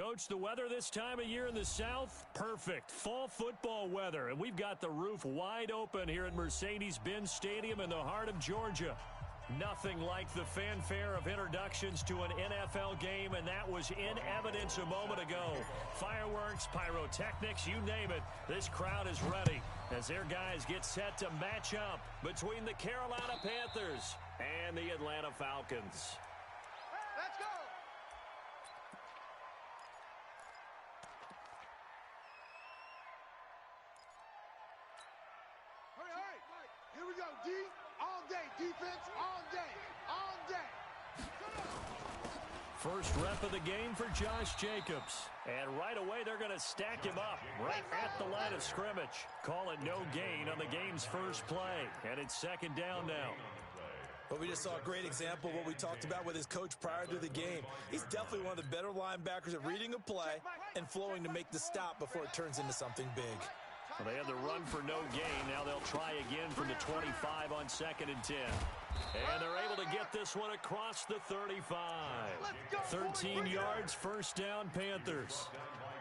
Coach, the weather this time of year in the South, perfect. Fall football weather, and we've got the roof wide open here at Mercedes-Benz Stadium in the heart of Georgia. Nothing like the fanfare of introductions to an NFL game, and that was in evidence a moment ago. Fireworks, pyrotechnics, you name it, this crowd is ready as their guys get set to match up between the Carolina Panthers and the Atlanta Falcons. Let's go! Hurry, hurry! Here we go, D. All day, defense, all day, all day. First rep of the game for Josh Jacobs. And right away, they're going to stack him up right at the line of scrimmage. Call it no gain on the game's first play. And it's second down now. But we just saw a great example of what we talked about with his coach prior to the game. He's definitely one of the better linebackers at reading a play and flowing to make the stop before it turns into something big. Well, they had the run for no gain. Now they'll try again from the 25 on 2nd and 10. And they're able to get this one across the 35. 13 yards, first down, Panthers.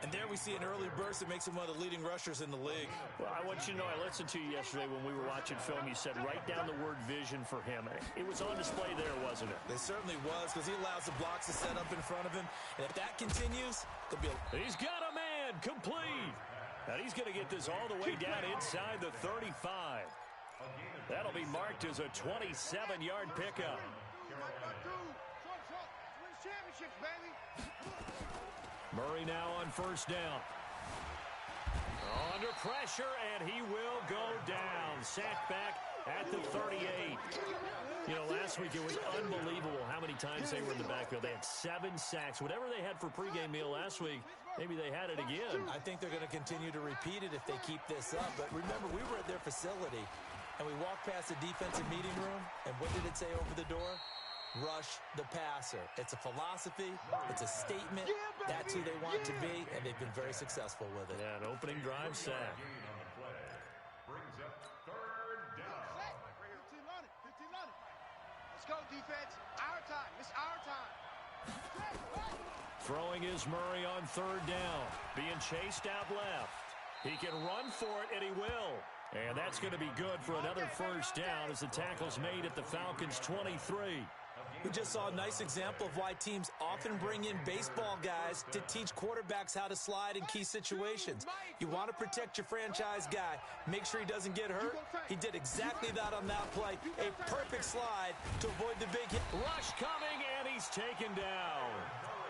And there we see an early burst that makes him one of the leading rushers in the league. Well, I want you to know, I listened to you yesterday when we were watching film. You said write down the word vision for him. It was on display there, wasn't it? It certainly was, because he allows the blocks to set up in front of him. And if that continues, there'll be a... He's got a man, complete. And he's going to get this all the way down inside the 35. That'll be marked as a 27-yard pickup. Murray now on first down. Under pressure, and he will go down. Sacked back at the 38. You know, last week it was unbelievable how many times they were in the backfield. They had 7 sacks. Whatever they had for pregame meal last week, maybe they had it again. I think they're going to continue to repeat it if they keep this up. But remember, we were at their facility, and we walked past the defensive meeting room, and what did it say over the door? Rush the passer. It's a philosophy. It's a statement. That's who they want to be, and they've been very successful with it. Yeah, an opening drive sack. Brings up third down. 15 on it. 15 on it. Let's go, defense. Our time. It's our time. Throwing is Murray on third down. Being chased out left. He can run for it, and he will. And that's going to be good for another first down as the tackle's made at the Falcons' 23. We just saw a nice example of why teams often bring in baseball guys to teach quarterbacks how to slide in key situations. You want to protect your franchise guy. Make sure he doesn't get hurt. He did exactly that on that play. A perfect slide to avoid the big hit. Rush coming, and he's taken down.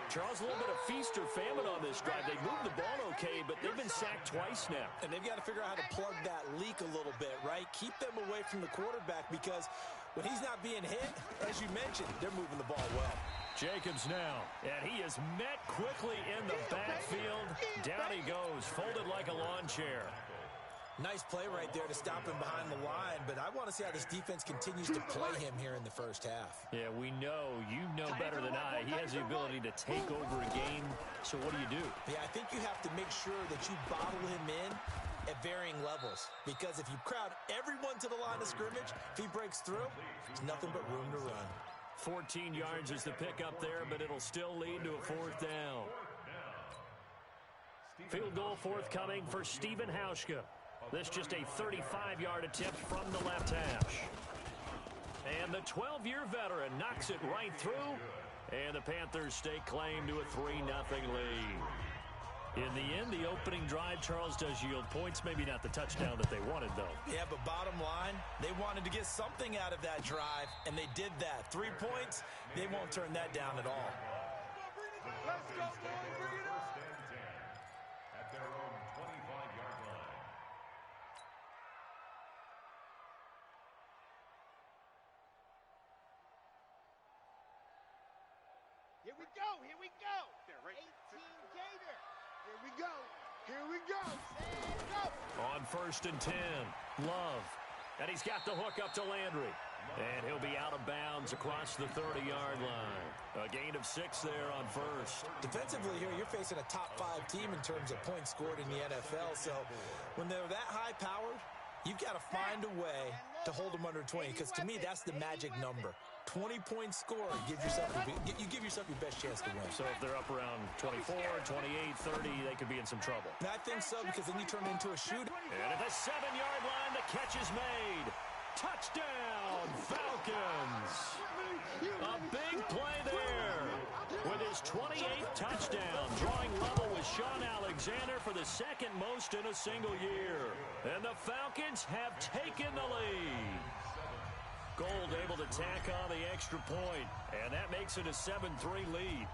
Charles, a little bit of feast or famine on this drive. They moved the ball okay, but they've been sacked twice now. And they've got to figure out how to plug that leak a little bit, right? Keep them away from the quarterback, because when he's not being hit, as you mentioned, they're moving the ball well. Jacobs now, and he is met quickly in the backfield. Down he goes, folded like a lawn chair. Nice play right there to stop him behind the line, but I want to see how this defense continues to play him here in the first half. Yeah, we know. You know better than I. He has the ability to take over a game, so what do you do? Yeah, I think you have to make sure that you bottle him in at varying levels, because if you crowd everyone to the line of scrimmage, if he breaks through, there's nothing but room to run. 14 yards is the pickup there, but it'll still lead to a fourth down. Field goal forthcoming for Stephen Hauschka. This just a 35-yard attempt from the left hash. And the 12-year veteran knocks it right through, and the Panthers stake claim to a 3-0 lead. In the end, the opening drive, Charles, does yield points. Maybe not the touchdown that they wanted, though. Yeah, but bottom line, they wanted to get something out of that drive, and they did that. 3 points, they won't turn that down at all. Let's go, boys. Bring it up. At their own 25-yard line. Here we go. Here we go. 18 Gator. Here we go. Here we go. And go. On 1st and 10, Love. And he's got the hook up to Landry. And he'll be out of bounds across the 30-yard line. A gain of 6 there on first. Defensively here, you're facing a top-5 team in terms of points scored in the NFL. So when they're that high-powered, you've got to find a way to hold them under 20, because to me, that's the magic number. 20-point score. You give yourself your best chance to win. So if they're up around 24, 28, 30, they could be in some trouble. And I think so, because then you turn it into a shootout. And at the 7-yard line, the catch is made. Touchdown, Falcons. A big play there. With his 28th touchdown, drawing level with Sean Alexander for the second most in a single year. And the Falcons have taken the lead. Gold able to tack on the extra point, and that makes it a 7-3 lead.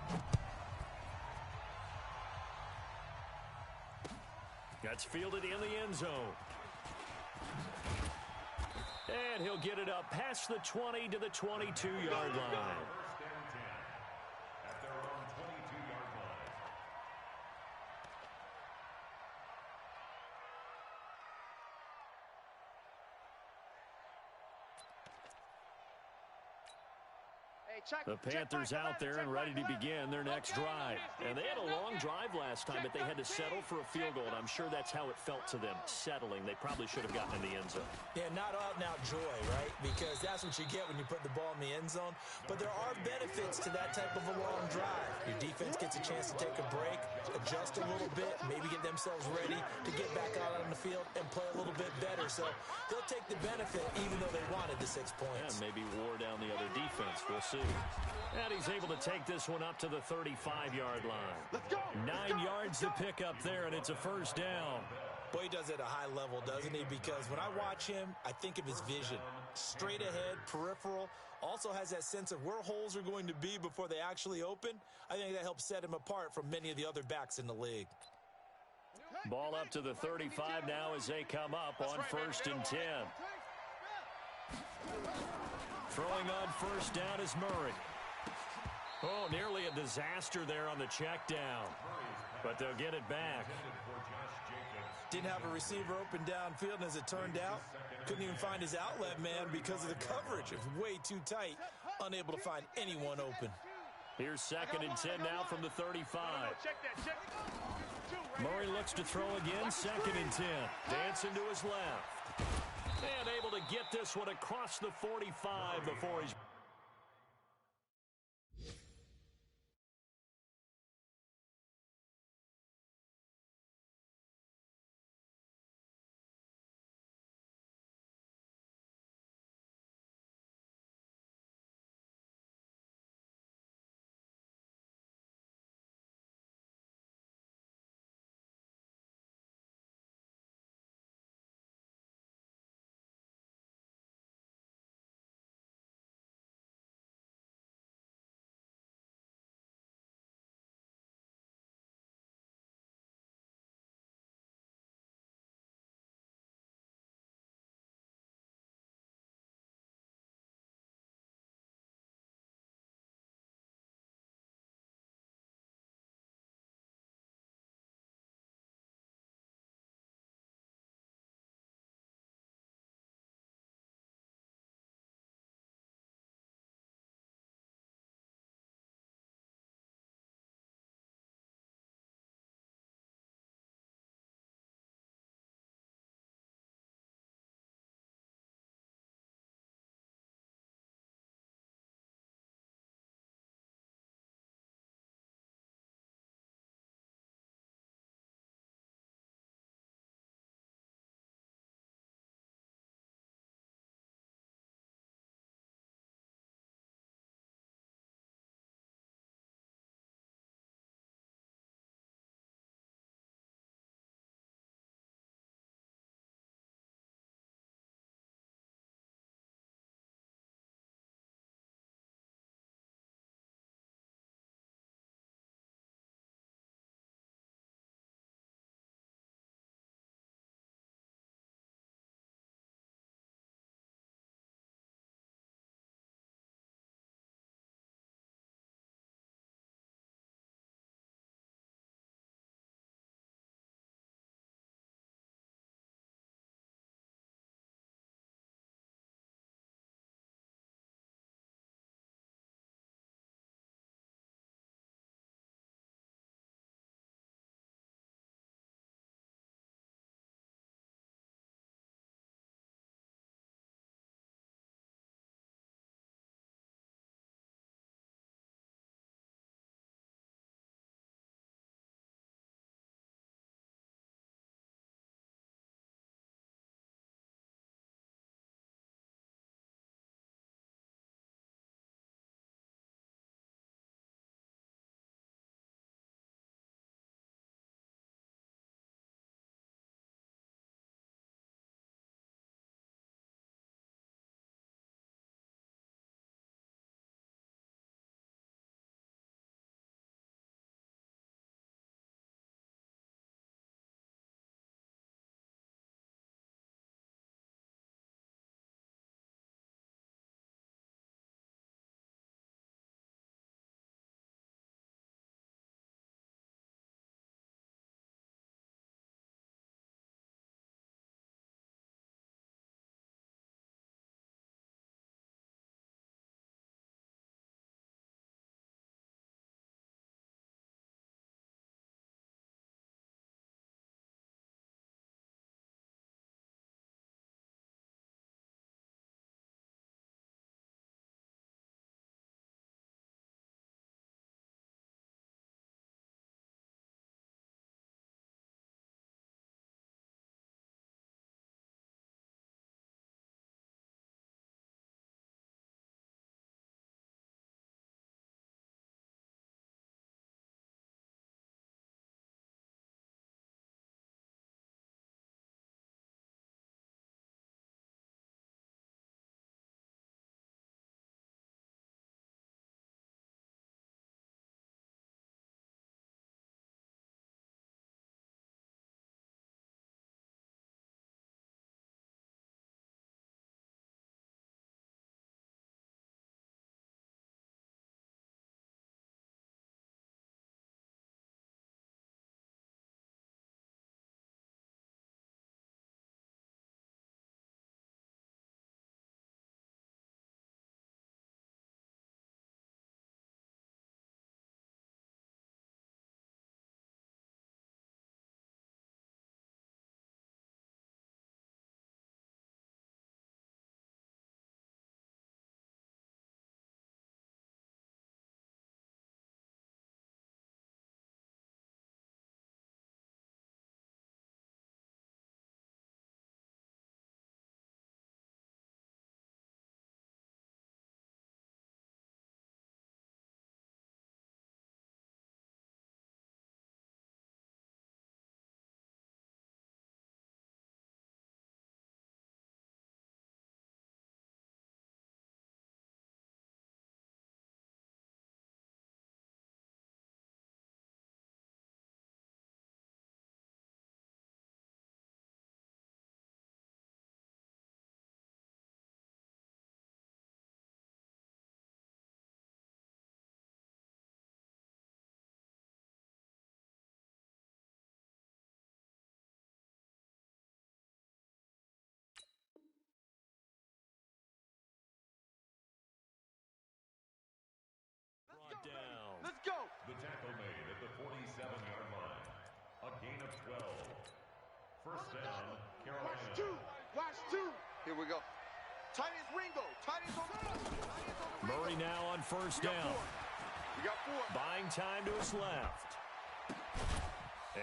That's fielded in the end zone. And he'll get it up past the 20 to the 22-yard line. The Panthers out there and ready to begin their next drive. And they had a long drive last time, but they had to settle for a field goal, and I'm sure that's how it felt to them, settling. They probably should have gotten in the end zone. Yeah, not out-and-out joy, right? Because that's what you get when you put the ball in the end zone. But there are benefits to that type of a long drive. Your defense gets a chance to take a break, adjust a little bit, maybe get themselves ready to get back out on the field and play a little bit better. So they'll take the benefit even though they wanted the 6 points. And maybe wore down the other defense. We'll see. And he's able to take this one up to the 35-yard line. Let's go. 9 yards to pick up there, and it's a first down. Boy, he does it at a high level, doesn't he? Because when I watch him, I think of his vision. Straight ahead, peripheral. Also has that sense of where holes are going to be before they actually open. I think that helps set him apart from many of the other backs in the league. Ball up to the 35 now as they come up on 1st and 10. Throwing on first down is Murray. Oh, nearly a disaster there on the check down. But they'll get it back. Didn't have a receiver open downfield, and as it turned out, couldn't even find his outlet man because of the coverage. It was way too tight, unable to find anyone open. Here's 2nd and 10 now from the 35. Murray looks to throw again, 2nd and 10. Dancing to his left. And able to get this one across the 45 before he's... The tackle made at the 47-yard line. A gain of 12. First down, Carolina. Watch two. Watch two. Here we go. Tight ends Ringo. Tight ends on the Murray now on first down. We got four. Buying time to his left.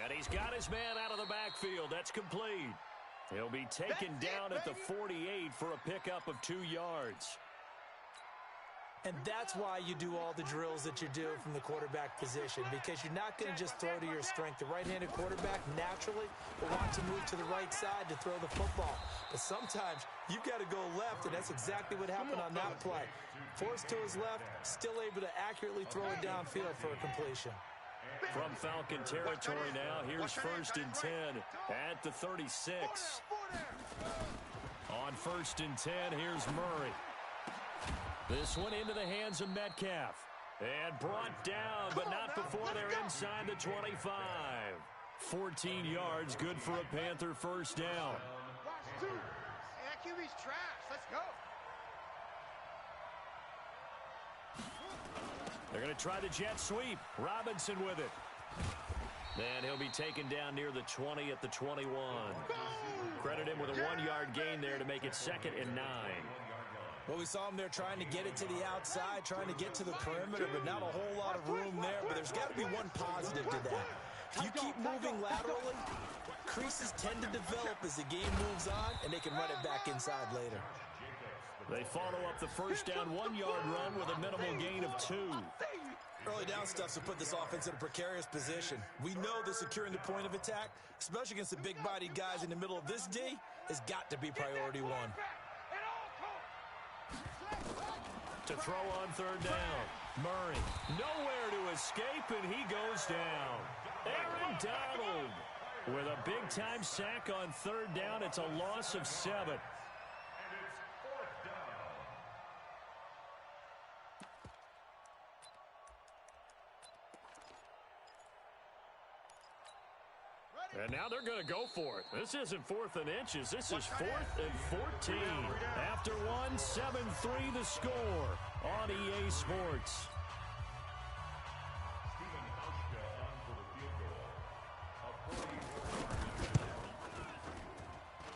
And he's got his man out of the backfield. That's complete. He'll be taken down at the 48 for a pickup of 2 yards. And that's why you do all the drills that you do from the quarterback position, because you're not going to just throw to your strength. The right-handed quarterback naturally will want to move to the right side to throw the football. But sometimes you've got to go left, and that's exactly what happened on that play. Forced to his left, still able to accurately throw it downfield for a completion. From Falcon territory now, here's first and 10 at the 36. On first and 10, here's Murray. This one into the hands of Metcalf. And brought down, but not before they're inside the 25. 14 yards, good for a Panther first down. Watch two. Hey, that QB's trash. Let's go. They're going to try the jet sweep. Robinson with it. And he'll be taken down near the 20 at the 21. Credit him with a 1-yard gain there to make it 2nd and 9. Well, we saw him there trying to get it to the outside, trying to get to the perimeter, but not a whole lot of room there. But there's got to be one positive to that. If you keep moving laterally, creases tend to develop as the game moves on, and they can run it back inside later. They follow up the first down 1-yard run with a minimal gain of 2. Early down stuff to put this offense in a precarious position. We know that securing the point of attack, especially against the big-bodied guys in the middle of this D, has got to be priority one. To throw on third down. Murray nowhere to escape, and he goes down. Aaron Donald with a big-time sack on third down. It's a loss of 7. And now they're going to go for it. This isn't 4th and inches. This is 4th and 14. After 1, 7-3 the score on EA Sports.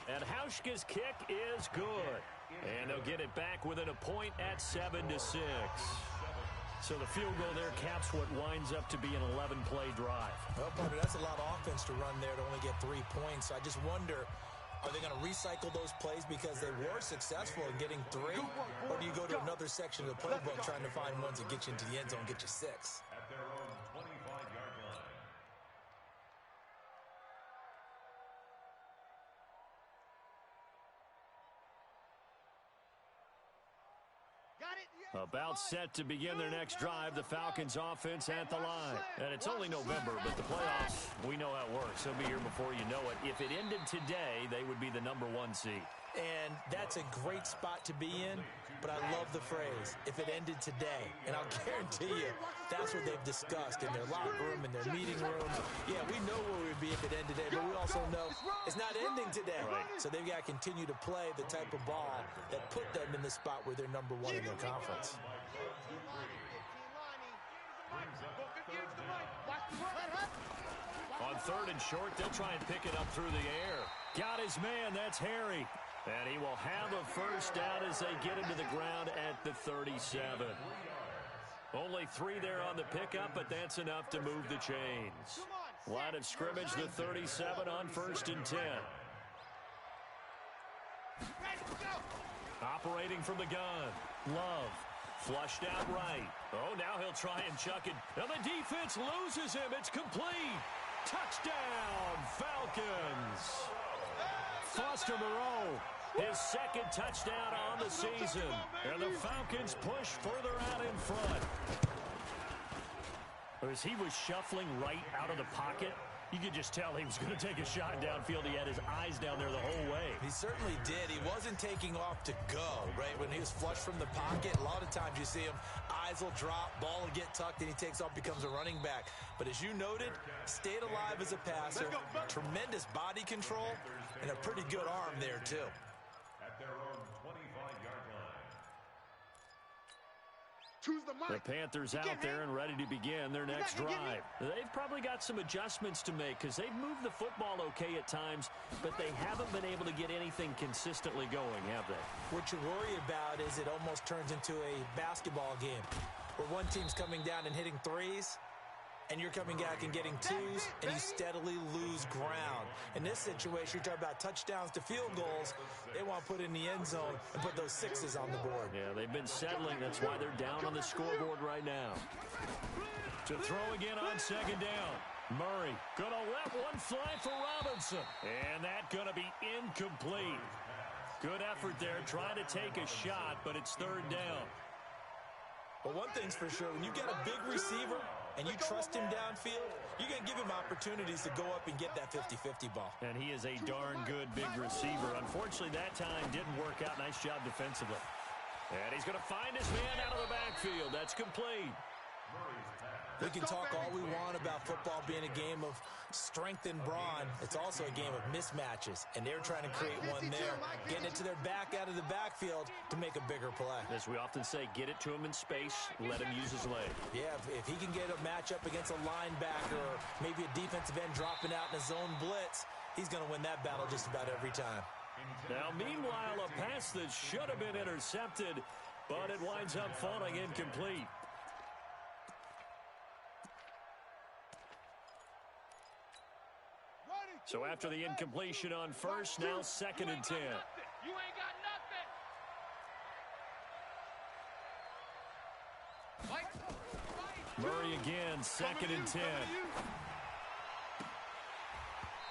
And Hauschka's kick is good. And they'll get it back within a point at 7-6. So the field goal there caps what winds up to be an 11-play drive. Well, partner, that's a lot of offense to run there to only get 3 points. So I just wonder, are they going to recycle those plays because they were successful in getting 3? Or do you go to another section of the playbook trying to find ones that get you into the end zone and get you 6? At their own 25-yard line. About set to begin their next drive, the Falcons offense at the line. And it's only November, but the playoffs, we know how it works. They'll be here before you know it. If it ended today, they would be the number 1 seed. And that's a great spot to be in, but I love the phrase, if it ended today. And I'll guarantee you, that's what they've discussed in their locker room, in their meeting rooms. Yeah, we know where we'd be if it ended today, but we also know it's not ending today. Right. So they've got to continue to play the type of ball that put them in the spot where they're number 1 in their conference. On 3rd and short, they'll try and pick it up through the air. Got his man, that's Harry. And he will have a first down as they get into the ground at the 37. Only 3 there on the pickup, but that's enough to move the chains. Line of scrimmage, the 37 on 1st and 10. Operating from the gun. Love. Flushed out right. Oh, now he'll try and chuck it. And the defense loses him. It's complete. Touchdown, Falcons. Foster Moreau, his 2nd touchdown on the season. And the Falcons push further out in front. As he was shuffling right out of the pocket, you could just tell he was going to take a shot downfield. He had his eyes down there the whole way. He certainly did. He wasn't taking off to go, right? When he was flushed from the pocket, a lot of times you see him, eyes will drop, ball will get tucked, and he takes off, becomes a running back. But as you noted, stayed alive as a passer, tremendous body control, and a pretty good arm there, too. At their own 25-yard line. Choose the The mic. Panthers out there and ready to begin their next drive. They've probably got some adjustments to make because they've moved the football okay at times, but they haven't been able to get anything consistently going, have they? What you worry about is it almost turns into a basketball game where one team's coming down and hitting threes, and you're coming back and getting twos, and you steadily lose ground. In this situation, you're talking about touchdowns to field goals. They want to put in the end zone and put those sixes on the board. Yeah, they've been settling. That's why they're down on the scoreboard right now. To throw again on second down. Murray going to let one fly for Robinson. And that's going to be incomplete. Good effort there trying to take a shot, but it's third down. But one thing's for sure, when you get a big receiver and you trust him downfield, you're going to give him opportunities to go up and get that 50-50 ball. And he is a darn good big receiver. Unfortunately, that time didn't work out. Nice job defensively. And he's going to find his man out of the backfield. That's complete. We can talk all we want about football being a game of strength and brawn. It's also a game of mismatches, and they're trying to create one there, getting it to their back out of the backfield to make a bigger play. As we often say, get it to him in space, let him use his leg. Yeah, if he can get a matchup against a linebacker or maybe a defensive end dropping out in a zone blitz, he's going to win that battle just about every time. Now, meanwhile, a pass that should have been intercepted, but it winds up falling incomplete. So after the incompletion on first, now second and 10. You ain't got nothing. Murray again, second and 10.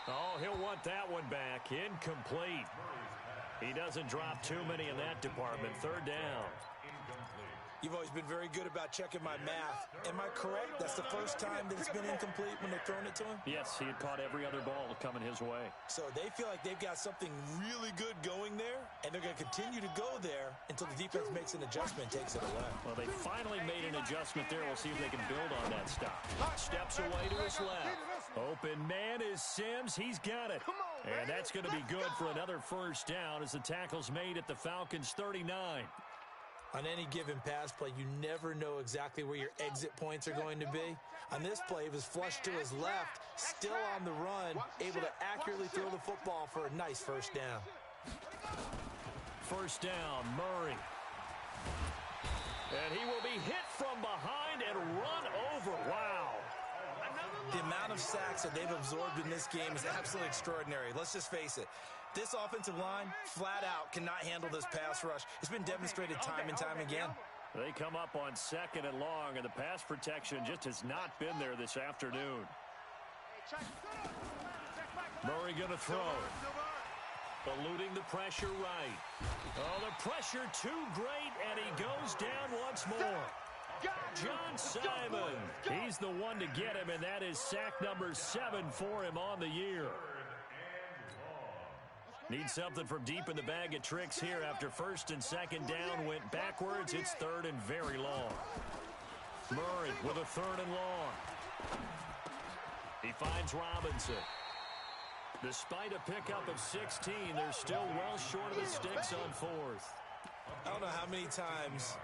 Oh, he'll want that one back. Incomplete. He doesn't drop too many in that department. Third down. You've always been very good about checking my math. Am I correct? That's the first time that it's been incomplete when they've thrown it to him? Yes, he had caught every other ball coming his way. So they feel like they've got something really good going there, and they're going to continue to go there until the defense makes an adjustment, takes it away. Well, they finally made an adjustment there. We'll see if they can build on that stop. Steps away to his left. Open man is Sims. He's got it. And that's going to be good for another first down as the tackle's made at the Falcons' 39. On any given pass play, you never know exactly where your exit points are going to be. On this play, it was flushed to his left, still on the run, able to accurately throw the football for a nice first down. First down, Murray. And he will be hit from behind and run over. Wow. The amount of sacks that they've absorbed in this game is absolutely extraordinary. Let's just face it. This offensive line, flat out, cannot handle this pass rush. It's been demonstrated time and time again. They come up on second and long, and the pass protection just has not been there this afternoon. Murray going to throw. Eluding the pressure right. Oh, the pressure too great, and he goes down once more. John Simon. He's the one to get him, and that is sack number 7 for him on the year. Need something from deep in the bag of tricks here after first and second down went backwards. It's third and very long. Murray with a third and long. He finds Robinson. Despite a pickup of 16, they're still well short of the sticks on fourth. I don't know how many times,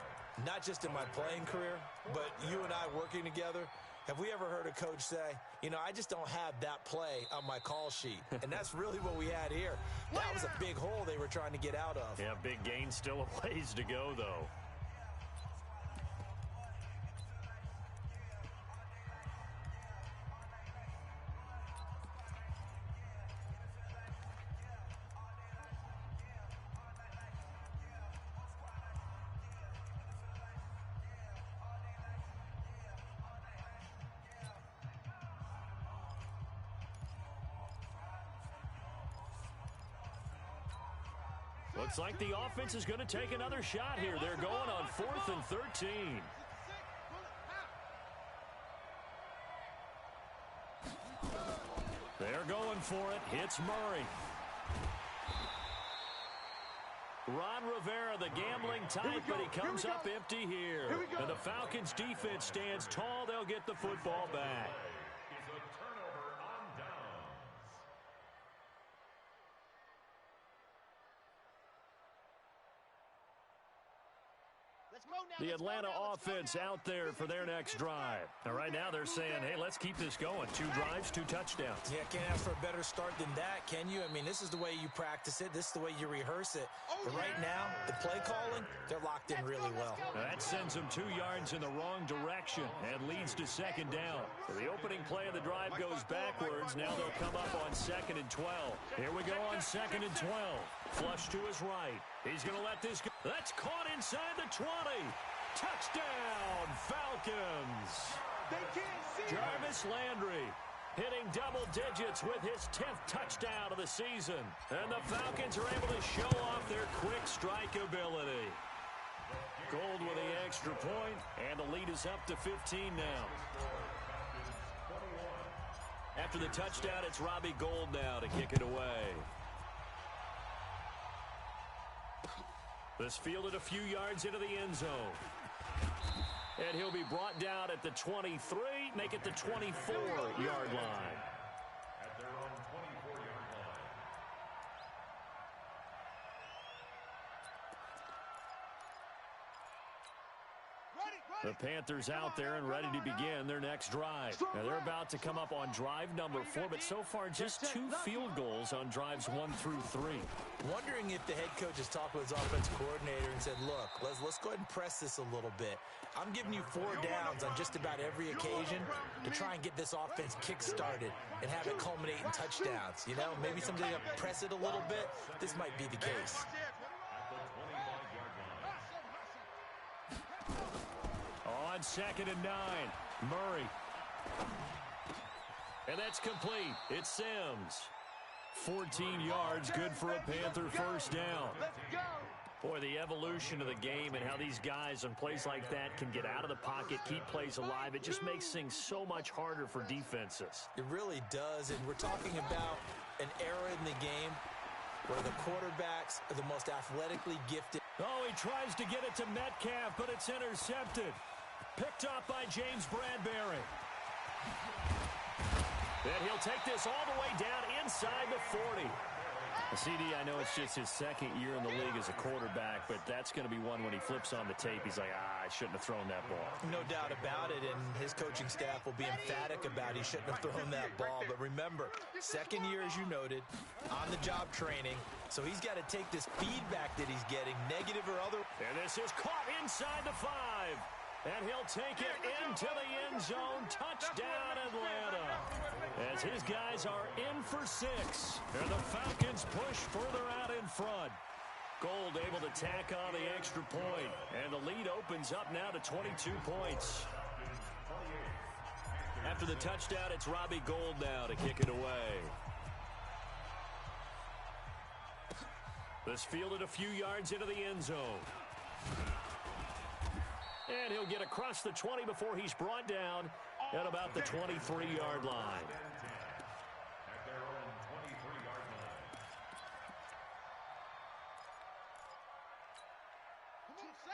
not just in my playing career, but you and I working together, have we ever heard a coach say, you know, I just don't have that play on my call sheet? And that's really what we had here. That was a big hole they were trying to get out of. Yeah, big gain, still a ways to go, though. Looks like the offense is going to take another shot here. They're going on 4th and 13. They're going for it. Hits Murray. Ron Rivera, the gambling type, but he comes up empty here. And the Falcons defense stands tall. They'll get the football back. The Atlanta offense out there for their next drive. And right now they're saying, hey, let's keep this going. 2 drives, 2 touchdowns. Yeah, can't ask for a better start than that, can you? I mean, this is the way you practice it. This is the way you rehearse it. But right now, the play calling, they're locked in really well. That sends them 2 yards in the wrong direction and leads to 2nd down. So the opening play of the drive goes backwards. Now they'll come up on 2nd and 12. Here we go on 2nd and 12. Flush to his right. He's going to let this go. That's caught inside the 20. Touchdown, Falcons. Jarvis Landry hitting double digits with his 10th touchdown of the season. And the Falcons are able to show off their quick strike ability. Gold with the extra point, and the lead is up to 15 now. After the touchdown, it's Robbie Gould now to kick it away. This fielded a few yards into the end zone. And he'll be brought down at the 23, make it the 24-yard line. At their own 24-yard line. The Panthers out there and ready to begin their next drive. Now they're about to come up on drive number 4, but so far just 2 field goals on drives 1 through 3. Wondering if the head coach has talked with his offensive coordinator and said, look, let's go ahead and press this a little bit. I'm giving you 4 downs on just about every occasion to try and get this offense kick-started and have it culminate in touchdowns. You know, maybe something to press it a little bit. This might be the case. On 2nd and 9, Murray. And that's complete. It's Sims. 14 yards, good for a Panther first down. Boy, the evolution of the game and how these guys on plays like that can get out of the pocket, keep plays alive, it just makes things so much harder for defenses. It really does, and we're talking about an era in the game where the quarterbacks are the most athletically gifted. Oh, he tries to get it to Metcalf, but it's intercepted. Picked up by James Bradbury. And he'll take this all the way down inside the 40. CD, I know it's just his 2nd year in the league as a quarterback, but that's going to be one when he flips on the tape. He's like, I shouldn't have thrown that ball. No doubt about it, and his coaching staff will be emphatic about he shouldn't have thrown that ball. But remember, 2nd year, as you noted, on-the-job training, so he's got to take this feedback that he's getting, negative or other. And this is caught inside the 5. And he'll take it into the end zone. Touchdown, Atlanta. As his guys are in for 6. And the Falcons push further out in front. Gould able to tack on the extra point. And the lead opens up now to 22 points. After the touchdown, it's Robbie Gould now to kick it away. This fielded a few yards into the end zone. And he'll get across the 20 before he's brought down at about the 23-yard line. At their own 23-yard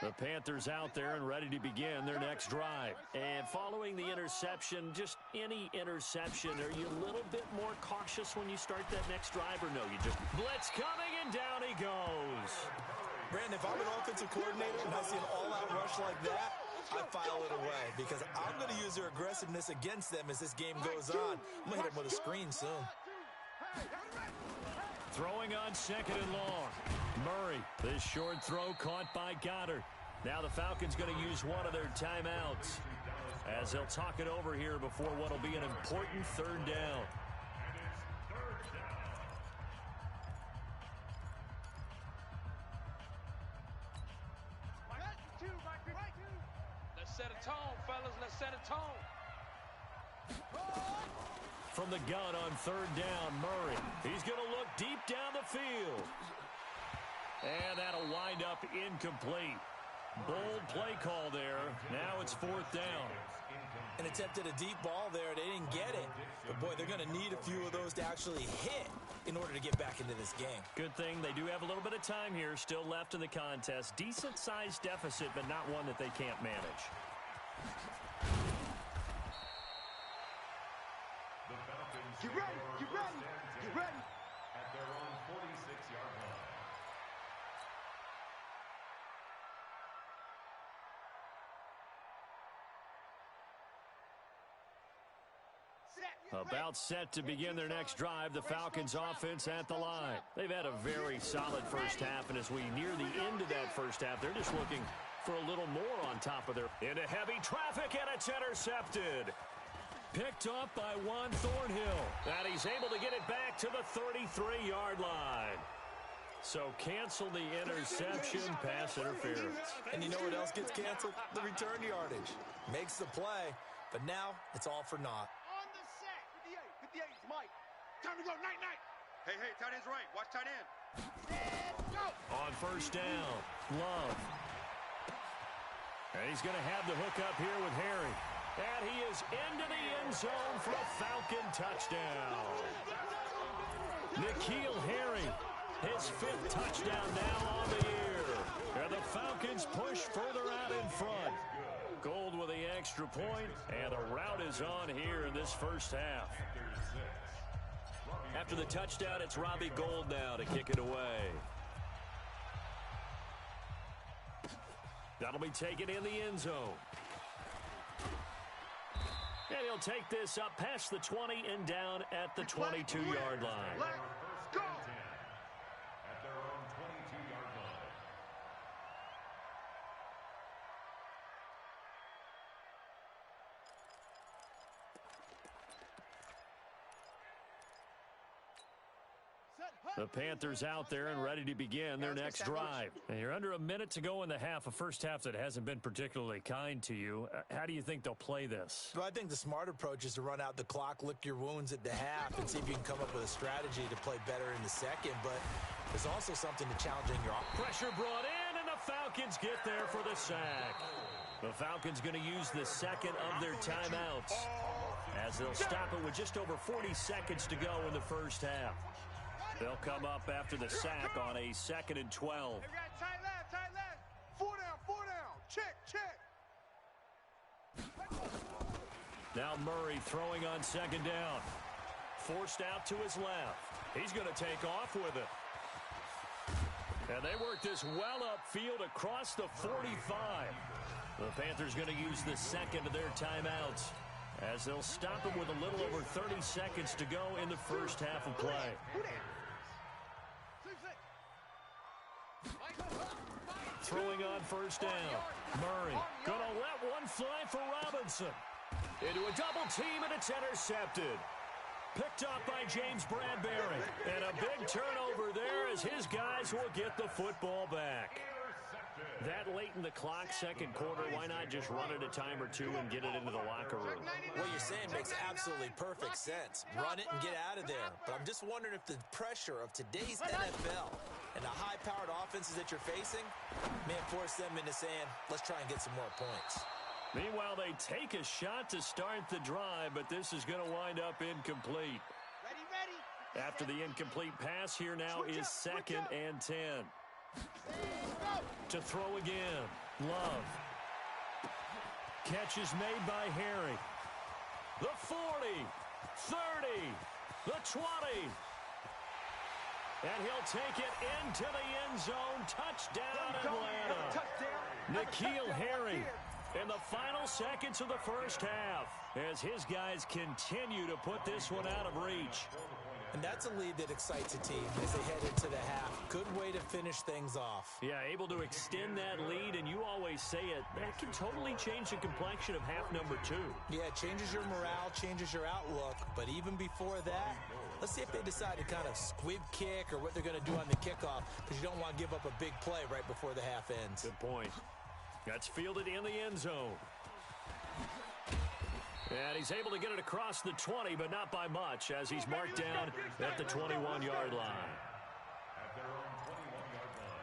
line. The Panthers out there and ready to begin their next drive. And following the interception, just any interception, are you a little bit more cautious when you start that next drive, or no? You just blitz coming, and down he goes. Brandon, if I'm an offensive coordinator and I see an all-out rush like that, I file it away because I'm going to use their aggressiveness against them as this game goes on. I'm going to hit them with a screen soon. Throwing on 2nd and long. Murray, this short throw caught by Goddard. Now the Falcons going to use one of their timeouts as they'll talk it over here before what will be an important 3rd down. Set a tone, fellas. Let's set a tone. From the gun on 3rd down, Murray. He's going to look deep down the field. And that'll wind up incomplete. Bold play call there. Now it's 4th down. And attempted a deep ball there. They didn't get it. But, boy, they're going to need a few of those to actually hit in order to get back into this game. Good thing they do have a little bit of time here still left in the contest. Decent-sized deficit, but not one that they can't manage. The Falcons Get ready, get ready, get ready. at their own 46-yard line. About set to begin their next drive, the Falcons offense at the line. They've had a very solid first half, and as we near the end of that first half, they're just looking for a little more on top of their... Into heavy traffic, and it's intercepted. Picked up by Juan Thornhill. And he's able to get it back to the 33-yard line. So cancel the interception, pass interference. And you know what else gets canceled? The return yardage. Makes the play, but now it's all for naught. On the set. 58 is Mike. Time to go. Night. Hey, tight end's right. Watch tight end. Let's go. On first down, Love. And he's going to have the hook up here with Harry. And he is into the end zone for a Falcon touchdown. N'Keal Harry, his 5th touchdown now on the year. And the Falcons push further out in front. Gold with the extra point, and the route is on here in this first half. After the touchdown, it's Robbie Gould now to kick it away. That'll be taken in the end zone. And he'll take this up past the 20 and down at the 22-yard line. Let's go. At their own 22-yard line. The Panthers out there and ready to begin their next drive. And you're under a minute to go in the half, a first half that hasn't been particularly kind to you. How do you think they'll play this? Well, I think the smart approach is to run out the clock, lick your wounds at the half, and see if you can come up with a strategy to play better in the second. But there's also something to challenging your offense. Pressure brought in, and the Falcons get there for the sack. The Falcons going to use the second of their timeouts, as they'll stop it with just over 40 seconds to go in the first half. They'll come up after the sack on a 2nd and 12. Hey, we got tight left. 4 down. Check. Now Murray throwing on 2nd down. Forced out to his left. He's going to take off with it. And they work this well upfield across the 45. The Panthers going to use the second of their timeouts, as they'll stop him with a little over 30 seconds to go in the first half of play. Throwing on first down. Murray gonna let one fly for Robinson. Into a double team, and it's intercepted. Picked up by James Bradbury. And a big turnover there as his guys will get the football back. That late in the clock, second quarter, why not just run it a time or two and get it into the locker room? What you're saying makes absolutely perfect sense. Run it and get out of there. But I'm just wondering if the pressure of today's NFL and the high-powered offenses that you're facing may force them into saying, let's try and get some more points. Meanwhile, they take a shot to start the drive, but this is going to wind up incomplete. Ready. After the incomplete pass, here now is 2nd and 10. To throw again. Love. Catch is made by Harry. The 40, 30, the 20. And he'll take it into the end zone. Touchdown, Atlanta. N'Keal Harry in the final seconds of the first half, as his guys continue to put this one out of reach. And that's a lead that excites a team as they head into the half. Good way to finish things off. Yeah, able to extend that lead, and you always say it, that can totally change the complexion of half number 2. Yeah, it changes your morale, changes your outlook. But even before that, let's see if they decide to kind of squib kick or what they're going to do on the kickoff, because you don't want to give up a big play right before the half ends. Good point. That's fielded in the end zone. And he's able to get it across the 20, but not by much, as he's marked down at the 21-yard line. At their own 21-yard line.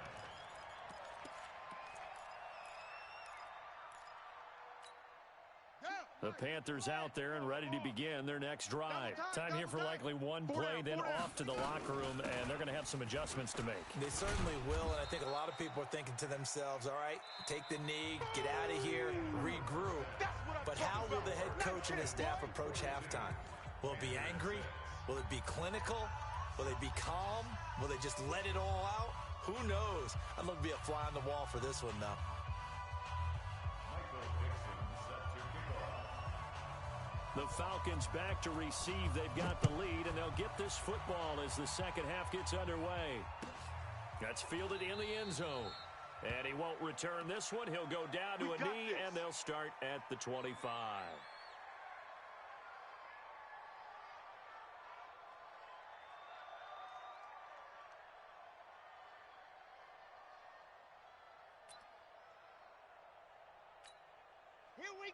The Panthers out there and ready to begin their next drive. Time here for likely one play, then off to the locker room, and they're going to have some adjustments to make. They certainly will, and I think a lot of people are thinking to themselves, all right, take the knee, get out of here, regroup. But how will the head coach and his staff approach halftime? Will it be angry? Will it be clinical? Will they be calm? Will they just let it all out? Who knows? I'd love to be a fly on the wall for this one, though. The Falcons back to receive. They've got the lead, and they'll get this football as the second half gets underway. That's fielded in the end zone. And he won't return this one. He'll go down to a knee, and they'll start at the 25.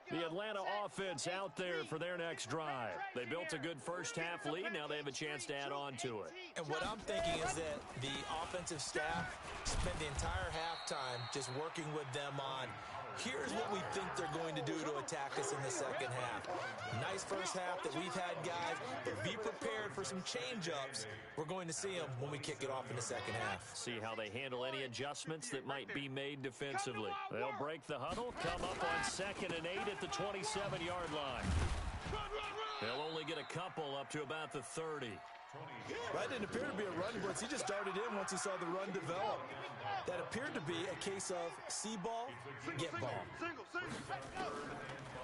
The Atlanta offense out there for their next drive. They built a good first-half lead. Now they have a chance to add on to it. And what I'm thinking is that the offensive staff spent the entire halftime just working with them on, here's what we think they're going to do to attack us in the second half. Nice first half that we've had, guys, but be prepared for some change-ups. We're going to see them when we kick it off in the second half. See how they handle any adjustments that might be made defensively. They'll break the huddle, come up on 2nd and 8 at the 27-yard line. They'll only get a couple up to about the 30. That didn't appear to be a run blitz. He just darted in once he saw the run develop. That appeared to be a case of see ball, get ball.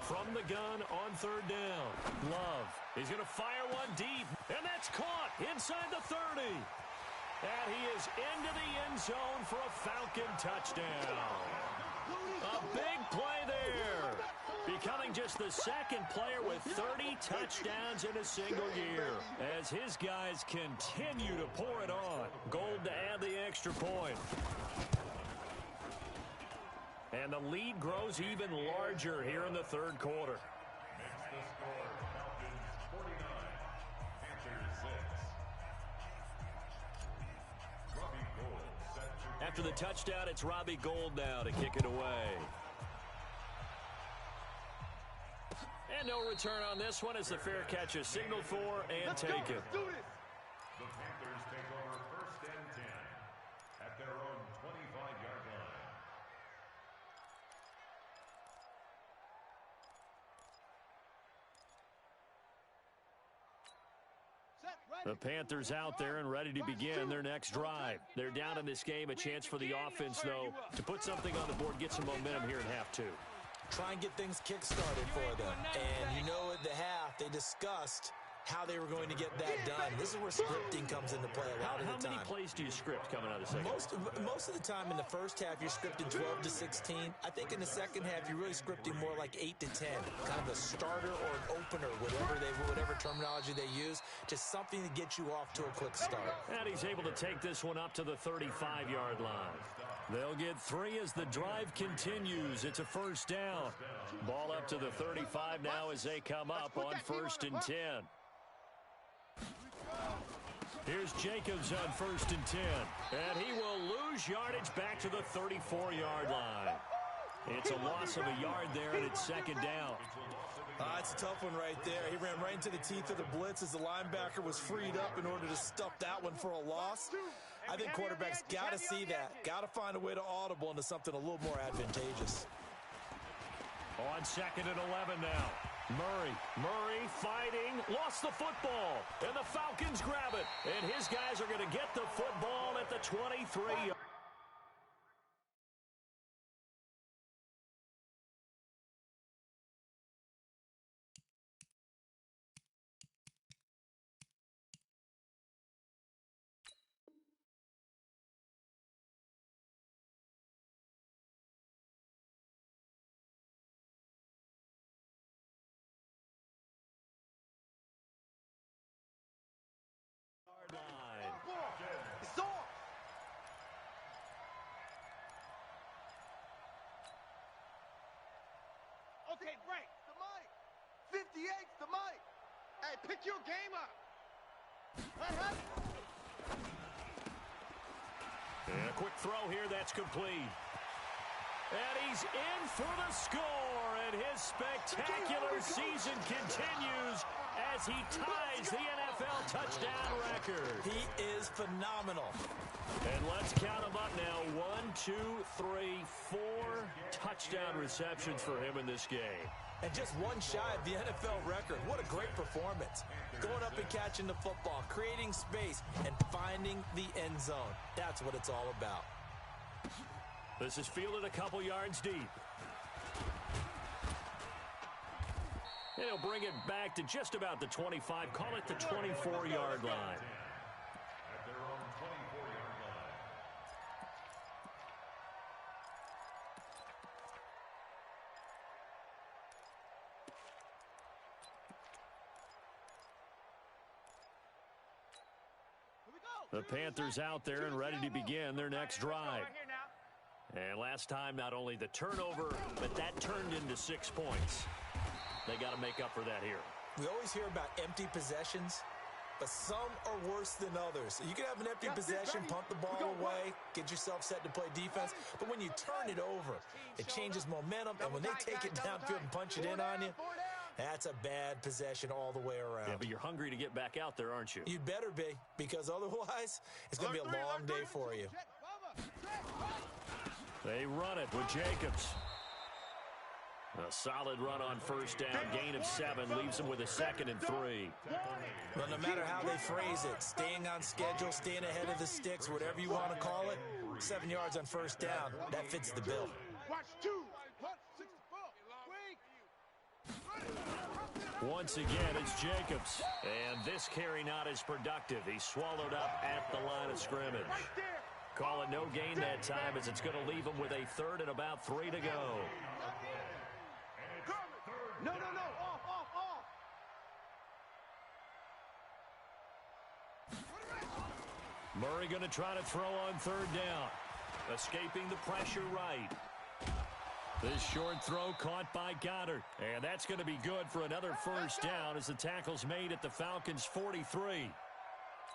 From the gun on 3rd down. Love. He's going to fire one deep, and that's caught inside the 30. And he is into the end zone for a Falcon touchdown. A big play there. Becoming just the second player with 30 touchdowns in a single year as his guys continue to pour it on. Gold to add the extra point. And the lead grows even larger here in the 3rd quarter. Makes the score Falcons 49, Panthers 6. Robbie Gould set to After the touchdown, it's Robbie Gould now to kick it away. And no return on this one as the fair catch is signaled for and taken. The Panthers take over 1st and 10 at their own 25-yard line. The Panthers out there and ready to begin their next drive. They're down in this game. A chance for the offense, though, to put something on the board, get some momentum here in half 2. Try and get things kick-started for them. And you know at the half, they discussed how they were going to get that done. This is where scripting comes into play a lot of the time. How many plays do you script coming out of the second? Most of the time in the first half, you're scripting 12 to 16. I think in the second half, you're really scripting more like 8 to 10. Kind of a starter or an opener, whatever terminology they use. Just something to get you off to a quick start. And he's able to take this one up to the 35-yard line. They'll get 3 as the drive continues. It's a 1st down. Ball up to the 35 now as they come up on 1st and 10. Here's Jacobs on 1st and 10. And he will lose yardage back to the 34-yard line. It's a loss of a yard there, and it's 2nd down. It's a tough one right there. He ran right into the teeth of the blitz as the linebacker was freed up in order to stuff that one for a loss. I think quarterbacks got to see that. Got to find a way to audible into something a little more advantageous. On 2nd and 11 now. Murray fighting, lost the football, and the Falcons grab it. And his guys are going to get the football at the 23. It's off. Okay, break. The mic. 58's the mic. Hey, pick your game up. And a quick throw here, that's complete. And he's in for the score, and his spectacular season continues as he ties the NFL touchdown record. He is phenomenal. And let's count them up now. 1, 2, 3, 4 touchdown receptions for him in this game. And just one shy of the NFL record. What a great performance. Going up and catching the football, creating space, and finding the end zone. That's what it's all about. This is fielded a couple yards deep. And he'll bring it back to just about the 25, call it the 24-yard line. At their own 24-yard line. The Panthers out there and ready to begin their next drive. And last time, not only the turnover, but that turned into 6 points. They got to make up for that here. We always hear about empty possessions, but some are worse than others. You can have an empty possession, pump the ball away, get yourself set to play defense, but when you turn it over, it changes momentum, and when they take it downfield and punch it in on you, that's a bad possession all the way around. Yeah, but you're hungry to get back out there, aren't you? You'd better be, because otherwise, it's going to be a long day for you. They run it with Jacobs. A solid run on first down. Gain of 7 leaves them with a 2nd and 3. Well, no matter how they phrase it, staying on schedule, staying ahead of the sticks, whatever you want to call it, 7 yards on first down, that fits the bill. Watch 2. Once again, it's Jacobs. And this carry not as productive. He's swallowed up at the line of scrimmage. Call it no gain that time, as it's going to leave him with a 3rd and about 3 to go. No, off. Murray going to try to throw on 3rd down. Escaping the pressure right. This short throw caught by Goddard. And that's going to be good for another first down as the tackle's made at the Falcons' 43.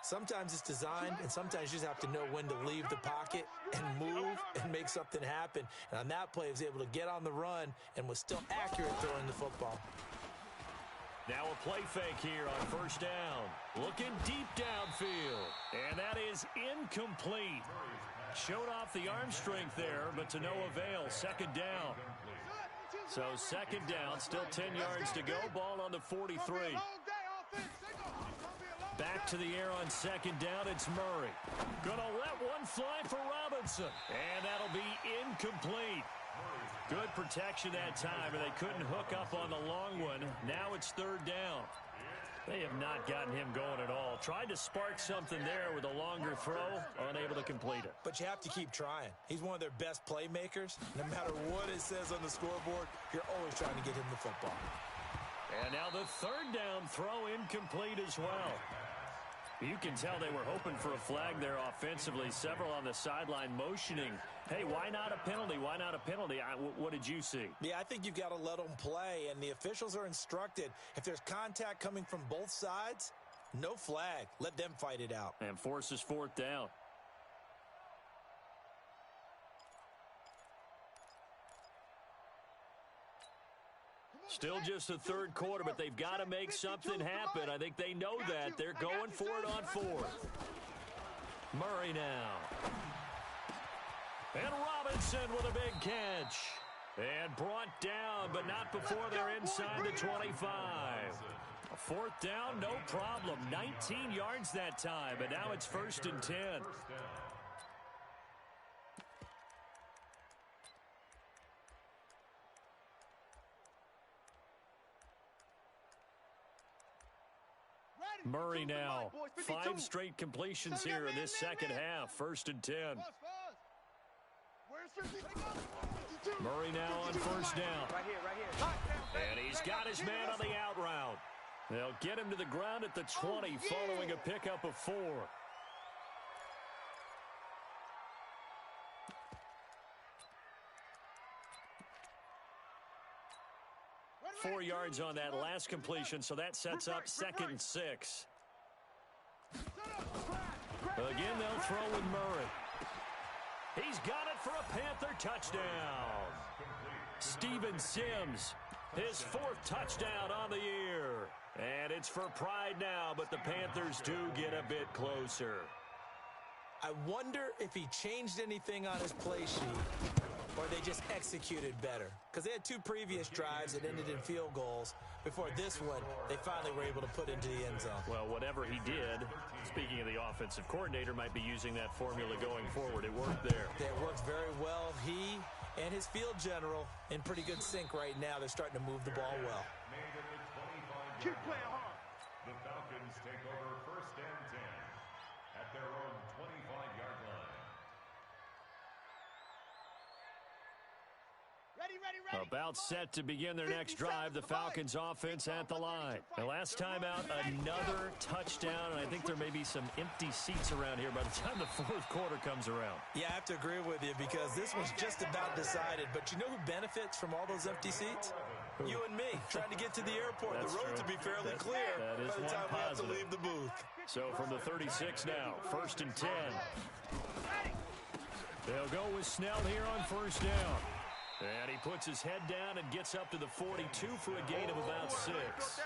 Sometimes it's designed, and sometimes you just have to know when to leave the pocket and move and make something happen. And on that play, he was able to get on the run and was still accurate throwing the football. Now a play fake here on first down. Looking deep downfield. And that is incomplete. Showed off the arm strength there, but to no avail. 2nd down. So 2nd down, still 10 yards to go. Ball on the 43. Back to the air on 2nd down, it's Murray. Gonna let one fly for Robinson. And that'll be incomplete. Good protection that time, and they couldn't hook up on the long one. Now it's 3rd down. They have not gotten him going at all. Tried to spark something there with a longer throw, unable to complete it. But you have to keep trying. He's one of their best playmakers. No matter what it says on the scoreboard, you're always trying to get him the football. And now the 3rd down throw incomplete as well. You can tell they were hoping for a flag there offensively. Several on the sideline motioning. Hey, why not a penalty? Why not a penalty? What did you see? Yeah, I think you've got to let them play, and the officials are instructed. If there's contact coming from both sides, no flag. Let them fight it out. And forces 4th down. Still just the 3rd quarter, but they've got to make something happen. I think they know that. They're going for it on 4th. Murray now. And Robinson with a big catch. And brought down, but not before they're inside the 25. A 4th down, no problem. 19 yards that time, and now it's 1st and 10. Murray now. 5 straight completions here in this 2nd half. 1st and 10. Murray now on 1st down. Right here. And he's got his man on the out route. They'll get him to the ground at the 20 following a pickup of 4. 4 yards on that last completion, so that sets up 2nd and 6. Again, they'll throw with Murray. He's got it for a Panther touchdown. Steven Sims, his 4th touchdown on the year. And it's for pride now, but the Panthers do get a bit closer. I wonder if he changed anything on his play sheet, or they just executed better. Because they had 2 previous drives that ended in field goals. Before this one, they finally were able to put into the end zone. Well, whatever he did, speaking of the offensive coordinator, might be using that formula going forward. It worked there. It worked very well. He and his field general in pretty good sync right now. They're starting to move the ball well. Keep playing hard. The Falcons take over 1st and 10 at their own 25-yard line. Ready. About set to begin their next drive, the Falcons offense at the line. The last time out, another touchdown, and I think there may be some empty seats around here by the time the fourth quarter comes around. Yeah, I have to agree with you because this one's just about decided. But you know who benefits from all those empty seats? You and me, trying to get to the airport. That's the roads true. will be fairly clear that is by the one time we have to positive. leave the booth. So from the 36 now, 1st and 10. They'll go with Snell here on 1st down. And he puts his head down and gets up to the 42 for a gain of about 6.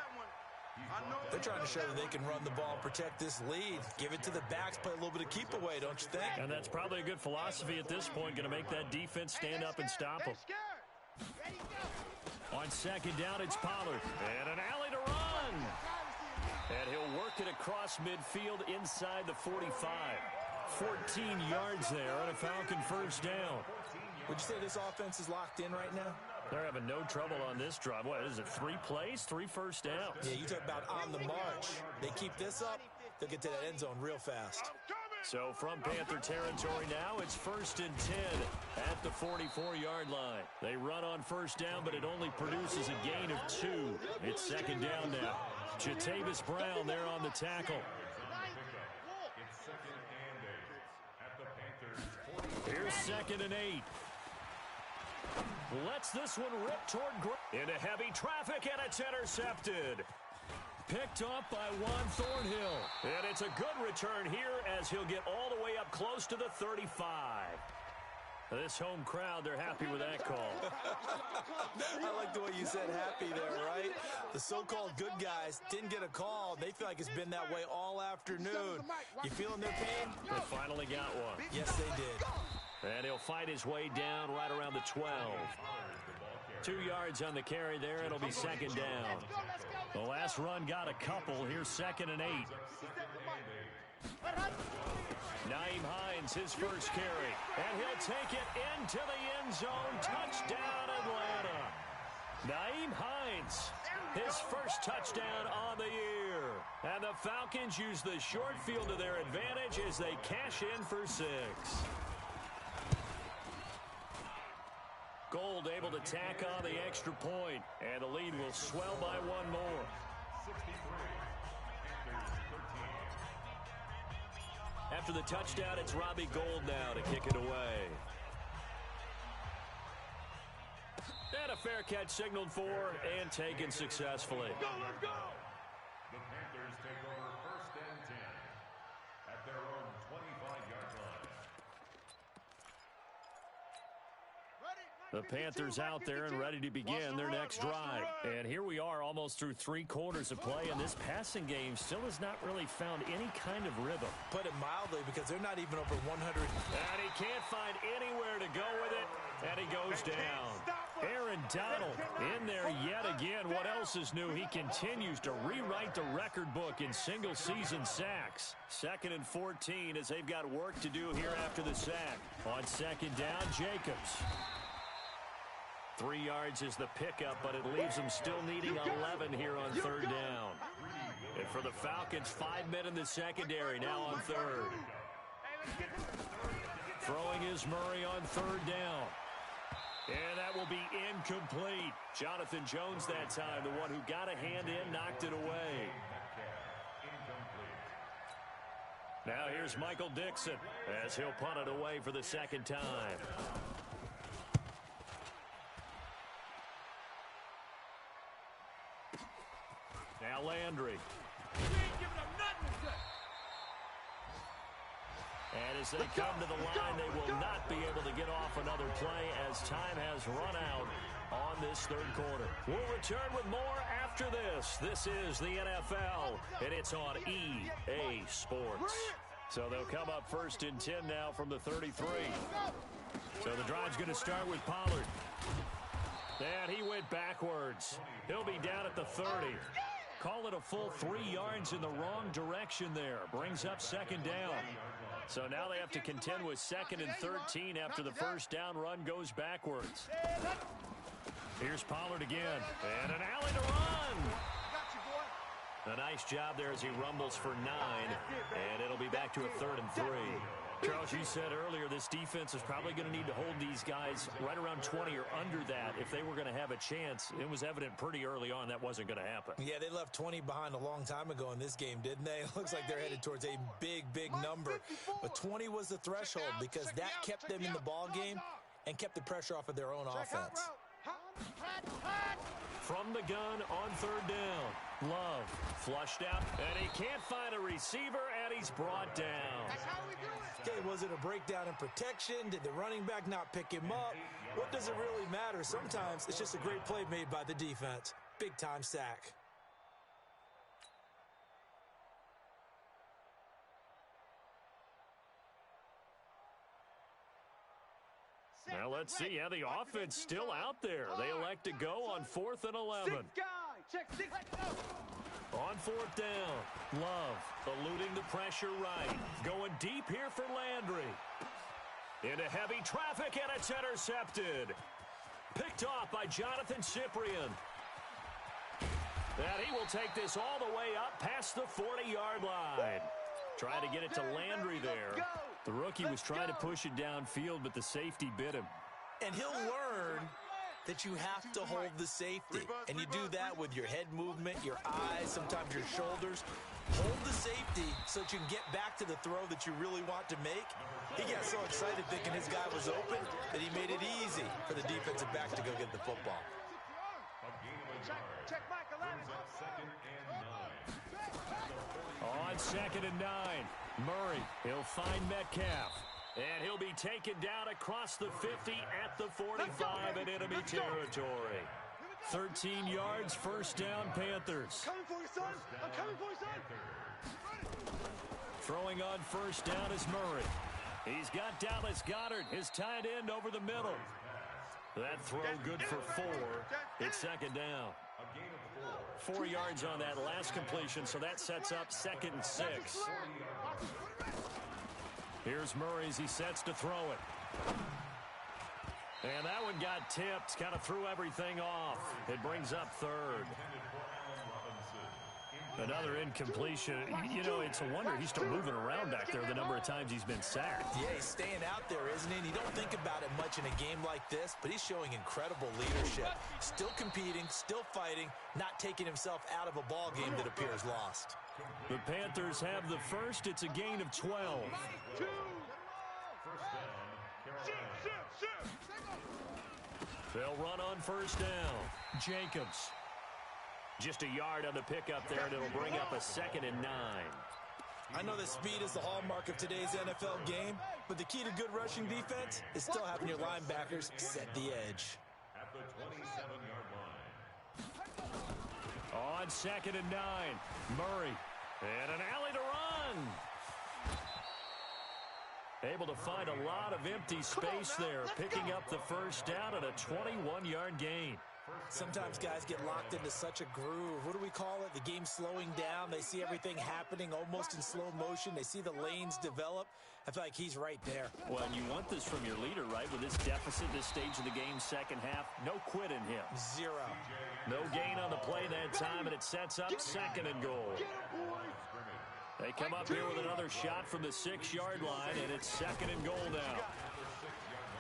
They're trying to show that they can run the ball, protect this lead, give it to the backs, play a little bit of keep away, don't you think? And that's probably a good philosophy at this point, going to make that defense stand up and stop them. On 2nd down, it's Pollard. And an alley to run. And he'll work it across midfield inside the 45. 14 yards there on a Falcon 1st down. Would you say this offense is locked in right now? They're having no trouble on this drive. What is it, 3 plays, 3 first downs? Yeah, you talk about on the march. They keep this up, they'll get to that end zone real fast. So from Panther territory now, it's 1st and 10 at the 44-yard line. They run on 1st down, but it only produces a gain of 2. It's 2nd down now. Jatavis Brown there on the tackle. It's 2nd and 8 at the Panthers' 40. Here's 2nd and 8. Lets this one rip toward into heavy traffic, and it's intercepted. Picked off by Juan Thornhill. And it's a good return here as he'll get all the way up close to the 35. This home crowd, they're happy with that call. I like the way you said happy there, right? The so-called good guys didn't get a call. They feel like it's been that way all afternoon. You feeling their pain? They finally got one. Yes, they did. And he'll fight his way down right around the 12. 2 yards on the carry there. It'll be 2nd down. The last run got a couple. Here's 2nd and 8. Nyheim Hines, his first carry. And he'll take it into the end zone. Touchdown, Atlanta. Nyheim Hines, his first touchdown on the year. And the Falcons use the short field to their advantage as they cash in for 6. Gold able to tack on the extra point, and the lead will swell by 1 more. 63. After the touchdown, it's Robbie Gould now to kick it away. And a fair catch signaled for and taken successfully. The Panthers take over 1st and 10 at their own 25-yard line. The Panthers out there and ready to begin their next drive. And here we are almost through 3 quarters of play, and this passing game still has not really found any kind of rhythm. Put it mildly, because they're not even over 100. And he can't find anywhere to go with it, and he goes down. Aaron Donald in there yet again. What else is new? He continues to rewrite the record book in single-season sacks. 2nd and 14 as they've got work to do here after the sack. On 2nd down, Jacobs. 3 yards is the pickup, but it leaves them still needing 11 here on 3rd down. And for the Falcons, 5 men in the secondary now on 3rd. Throwing is Murray on 3rd down. And that will be incomplete. Jonathan Jones that time, the one who got a hand in, knocked it away. Now here's Michael Dixon as he'll punt it away for the 2nd time. Now Landry. And as they come to the line, they will not be able to get off another play as time has run out on this 3rd quarter. We'll return with more after this. This is the NFL, and it's on EA Sports. So they'll come up 1st and 10 now from the 33. So the drive's going to start with Pollard. And he went backwards. He'll be down at the 30. Call it a full 3 yards in the wrong direction there. Brings up 2nd down. So now they have to contend with 2nd and 13 after the 1st down run goes backwards. Here's Pollard again. And an alley to run. A nice job there as he rumbles for 9, and it'll be back to a 3rd and 3. Charles, you said earlier this defense is probably going to need to hold these guys right around 20 or under that if they were going to have a chance. It was evident pretty early on that wasn't going to happen. Yeah, they left 20 behind a long time ago in this game, didn't they? It looks like they're headed towards a big, big number. But 20 was the threshold because that kept them in the ball game and kept the pressure off of their own offense. From the gun on 3rd down. Love flushed out, and he can't find a receiver, and he's brought down. That's how we do it. Okay, was it a breakdown in protection? Did the running back not pick him up? What does it really matter? Sometimes it's just a great play made by the defense. Big-time sack. Now let's see. Yeah, the offense still out there. They elect to go on 4th and 11. Check 6. On 4th down, Love eluding the pressure right. Going deep here for Landry. Into heavy traffic, and it's intercepted. Picked off by Jonathan Cyprien. And he will take this all the way up past the 40-yard line. Trying to get it to Landry there. The rookie was trying to push it downfield, but the safety bit him. And he'll learn that you have to hold the safety. And you do that with your head movement, your eyes, sometimes your shoulders. Hold the safety so that you can get back to the throw that you really want to make. He got so excited thinking his guy was open that he made it easy for the defensive back to go get the football. Check Mike 11. On 2nd and 9, Murray, he'll find Metcalf. And he'll be taken down across the 50 at the 45 in enemy territory. 13 yards, 1st down, Panthers. Coming for you, son. I'm coming for you, son. Throwing on 1st down is Murray. He's got Dallas Goedert, his tight end, over the middle. That throw good for 4. It's 2nd down. 4 yards on that last completion, so that sets up 2nd and 6. Here's Murray as he sets to throw it. And that one got tipped, kind of threw everything off. It brings up 3rd. Another incompletion. You know, it's a wonder he's still moving around back there the number of times he's been sacked. Yeah, he's staying out there, isn't he? And you don't think about it much in a game like this, but he's showing incredible leadership. Still competing, still fighting, not taking himself out of a ball game that appears lost. The Panthers have the first. It's a gain of 12. They'll run on 1st down. Jacobs. Just a yard on the pickup there, and it'll bring up a 2nd and 9. I know that speed is the hallmark of today's NFL game, but the key to good rushing defense is still having your linebackers set the edge. At the 27-yard line. On 2nd and 9, Murray. And an alley to run. Able to find a lot of empty space there, picking up the 1st down and a 21-yard gain. Sometimes guys get locked into such a groove. What do we call it? The game's slowing down. They see everything happening almost in slow motion. They see the lanes develop. I feel like he's right there. Well, and you want this from your leader, right? With this deficit, this stage of the game, 2nd half, no quit in him. 0. No gain on the play that time, and it sets up 2nd and goal. They come up here with another shot from the 6-yard line, and it's 2nd and goal now.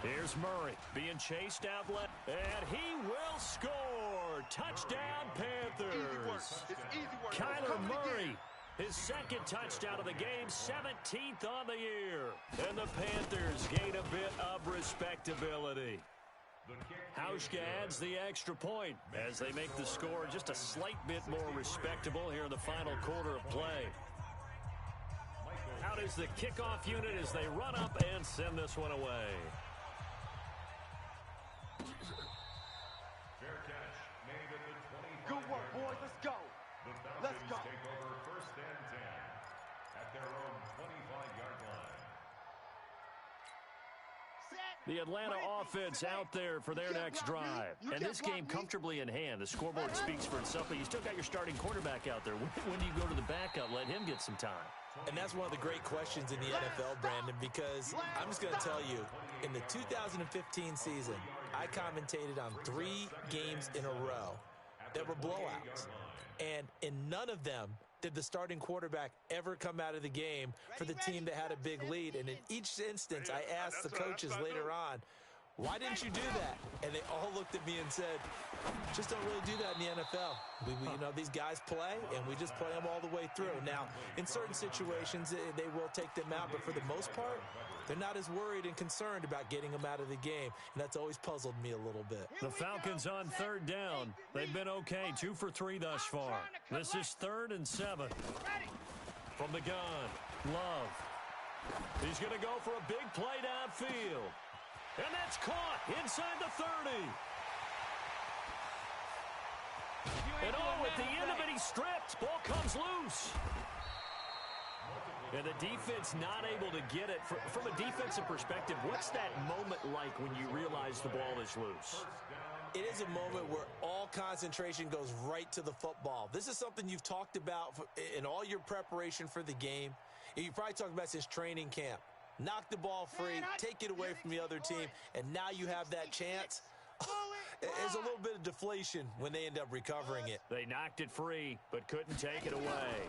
Here's Murray being chased out left, and he will score. Touchdown, Panthers. Kyler Murray, his 2nd touchdown of the game, 17th on the year. And the Panthers gain a bit of respectability. Hauschka adds the extra point as they make the score just a slight bit more respectable here in the final quarter of play. Out is the kickoff unit as they run up and send this one away. Fair catch made at the 25. Good work, boys. Let's go. The Falcons take over 1st and 10 at their own 25-yard line. The Atlanta offense out there for their next drive. And this game comfortably in hand. The scoreboard speaks for itself, but you still got your starting quarterback out there. When do you go to the backup? Let him get some time. And that's one of the great questions in the NFL, Brandon, because I'm just going to tell you, in the 2015 season, I commentated on 3 games in a row that were blowouts. And in none of them did the starting quarterback ever come out of the game for the team that had a big lead. And in each instance, I asked the coaches later on, why didn't you do that? And they all looked at me and said, just don't really do that in the NFL. You know, these guys play, and we just play them all the way through. Now, in certain situations, they will take them out, but for the most part, they're not as worried and concerned about getting them out of the game, and that's always puzzled me a little bit. The Falcons on third down. They've been okay, 2 for 3 thus far. This is 3rd and 7. From the gun, Love. He's going to go for a big play downfield. And that's caught inside the 30. And at the end of it, he's stripped. Ball comes loose. And the defense not able to get it. From a defensive perspective, what's that moment like when you realize the ball is loose? It is a moment where all concentration goes right to the football. This is something you've talked about in all your preparation for the game. You probably talked about since training camp. Knock the ball free, take it away from the other team, and now you have that chance. There's a little bit of deflation when they end up recovering it. They knocked it free, but couldn't take it away.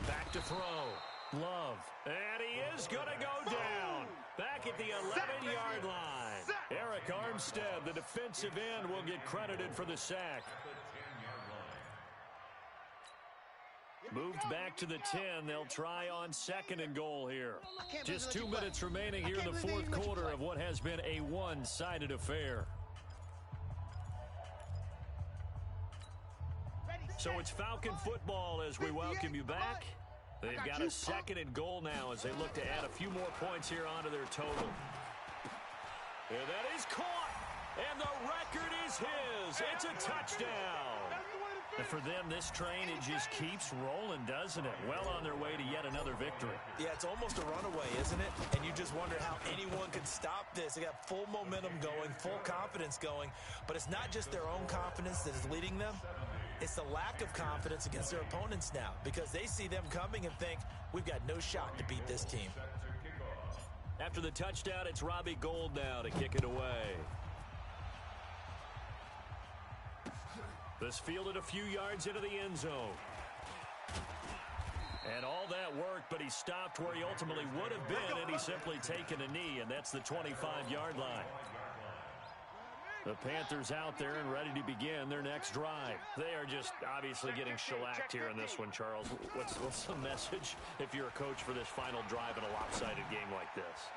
Back to throw. Love. And he is going to go down. Back at the 11-yard line. Eric Armstead, the defensive end, will get credited for the sack. Moved back to the 10. They'll try on 2nd and goal here. Just 2 minutes remaining here in the 4th quarter of what has been a one-sided affair. So it's Falcon football as we welcome you back. They've got a 2nd and goal now as they look to add a few more points here onto their total. And that is caught. And the record is his. It's a touchdown. And for them, this train, it just keeps rolling, doesn't it? Well on their way to yet another victory. Yeah, it's almost a runaway, isn't it? And you just wonder how anyone could stop this. They got full momentum going, full confidence going. But it's not just their own confidence that is leading them. It's the lack of confidence against their opponents now because they see them coming and think, we've got no shot to beat this team. After the touchdown, it's Robbie Gould now to kick it away. This fielded a few yards into the end zone. And all that worked, but he stopped where he ultimately would have been, and he's simply taken a knee, and that's the 25-yard line. The Panthers out there and ready to begin their next drive. They are just obviously getting shellacked here in this one, Charles. What's the message if you're a coach for this final drive in a lopsided game like this?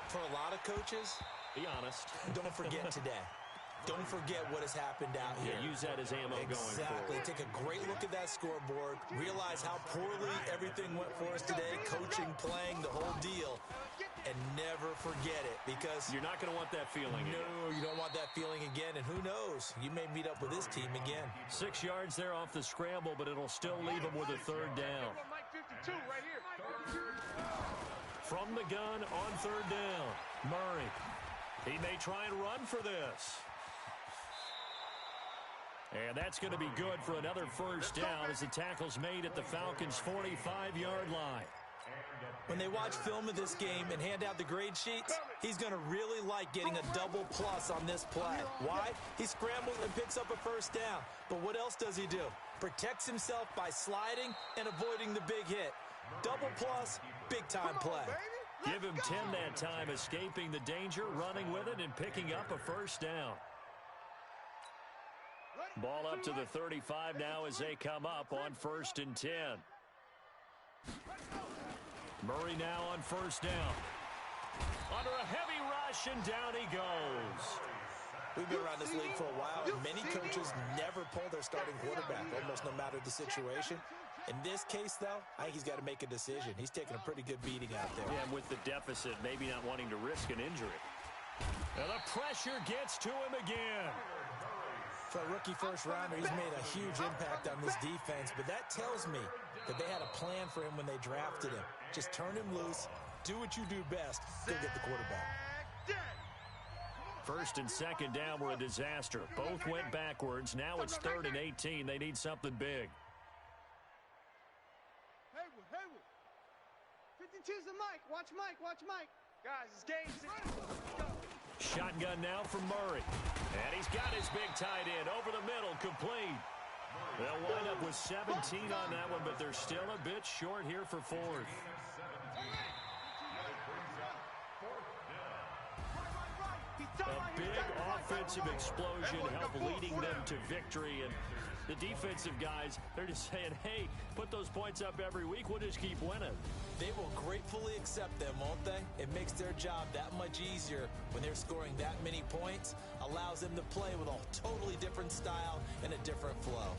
For a lot of coaches, be honest. Don't forget today. Don't forget what has happened out here. Yeah, use that as ammo going forward. Exactly. Take a great look at that scoreboard. Realize how poorly everything went for us today. Coaching, playing, the whole deal. And never forget it because you're not going to want that feeling again. No, you don't want that feeling again. And who knows? You may meet up with this team again. 6 yards there off the scramble, but it'll still leave them with a 3rd down. From the gun on 3rd down, Murray. He may try and run for this. And that's going to be good for another 1st down as the tackle's made at the Falcons' 45-yard line. When they watch film of this game and hand out the grade sheets, he's going to really like getting a double plus on this play. Why? He scrambles and picks up a 1st down. But what else does he do? Protects himself by sliding and avoiding the big hit. Double plus, big-time play. Give him 10 that time, escaping the danger, running with it, and picking up a 1st down. Ball up to the 35 now as they come up on 1st and 10. Murray now on 1st down. Under a heavy rush, and down he goes. We've been around this league for a while, and many coaches never pull their starting quarterback, almost no matter the situation. In this case, though, I think he's got to make a decision. He's taking a pretty good beating out there. Yeah, and with the deficit, maybe not wanting to risk an injury. And the pressure gets to him again. For a rookie first-rounder, he's made a huge impact on this defense, but that tells me that they had a plan for him when they drafted him. Just turn him loose, do what you do best, go get the quarterback. 1st and 2nd down were a disaster. Both went backwards. Now it's 3rd and 18. They need something big. Haywood. 52's the Mike. Watch Mike. Guys, it's game 6. Shotgun now from Murray. And he's got his big tight end over the middle, complete. They'll wind up with 17 on that one, but they're still a bit short here for fourth. A big offensive explosion helped leading them to victory, and the defensive guys, they're just saying, hey, put those points up every week, we'll just keep winning. They will gratefully accept them, won't they? It makes their job that much easier when they're scoring that many points, allows them to play with a totally different style and a different flow.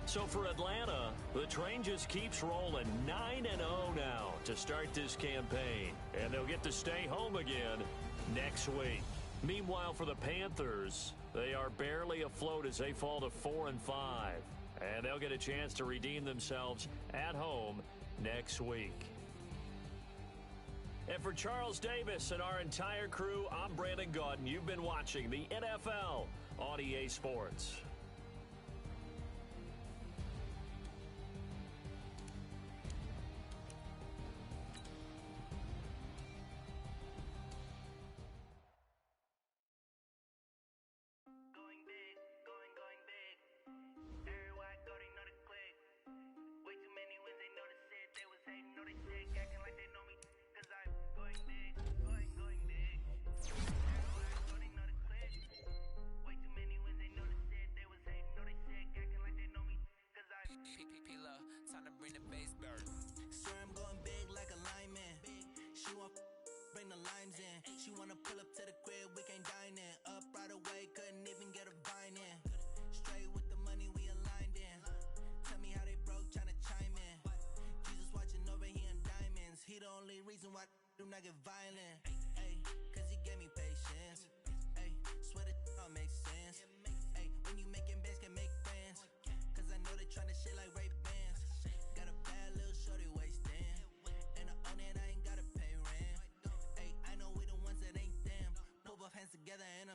So for Atlanta, the train just keeps rolling 9-0 now to start this campaign. And they'll get to stay home again next week. Meanwhile, for the Panthers, they are barely afloat as they fall to 4-5. And they'll get a chance to redeem themselves at home next week. And for Charles Davis and our entire crew, I'm Brandon Gaudin. You've been watching the NFL on EA Sports.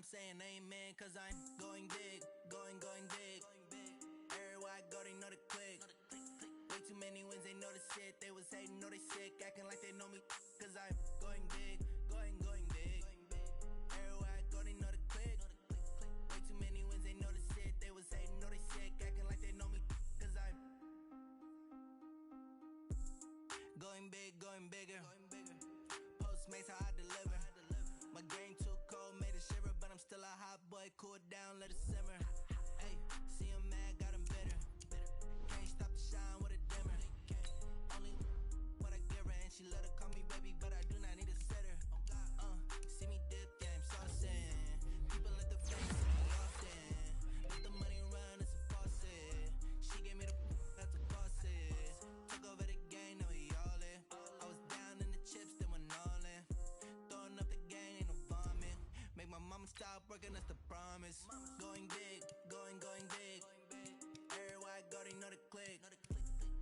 Saying amen, cause I'm going big, going big. Everywhere I go, they know the click. Way too many wins, they know the shit. They was hating, know they sick, acting like they know me, cause I'm going big, going big. Everywhere I go, they know the click. Way too many wins, they know the shit. They was hating, know they sick, acting like they know me, cause I'm going big, going bigger. Postmates, how I deliver. My game too cold, made it shiver, but I'm still a hot boy. Cool down, let it simmer. Hey, see him mad, got him bitter. Can't stop the shine with a dimmer. Only what I give her, and she let her call me baby, but I do not need a sitter. See me dip, yeah, I'm saucing. People let the fame see me often. Let the money run, it's a faucet. She gave me the that's a faucet. Took over the game, now we all in. I was down in the chips, then went all in. Throwing up the game, ain't no vomit. Make my mama stop working, that's the promise. Going big, going big. Everywhere I go, they know the click.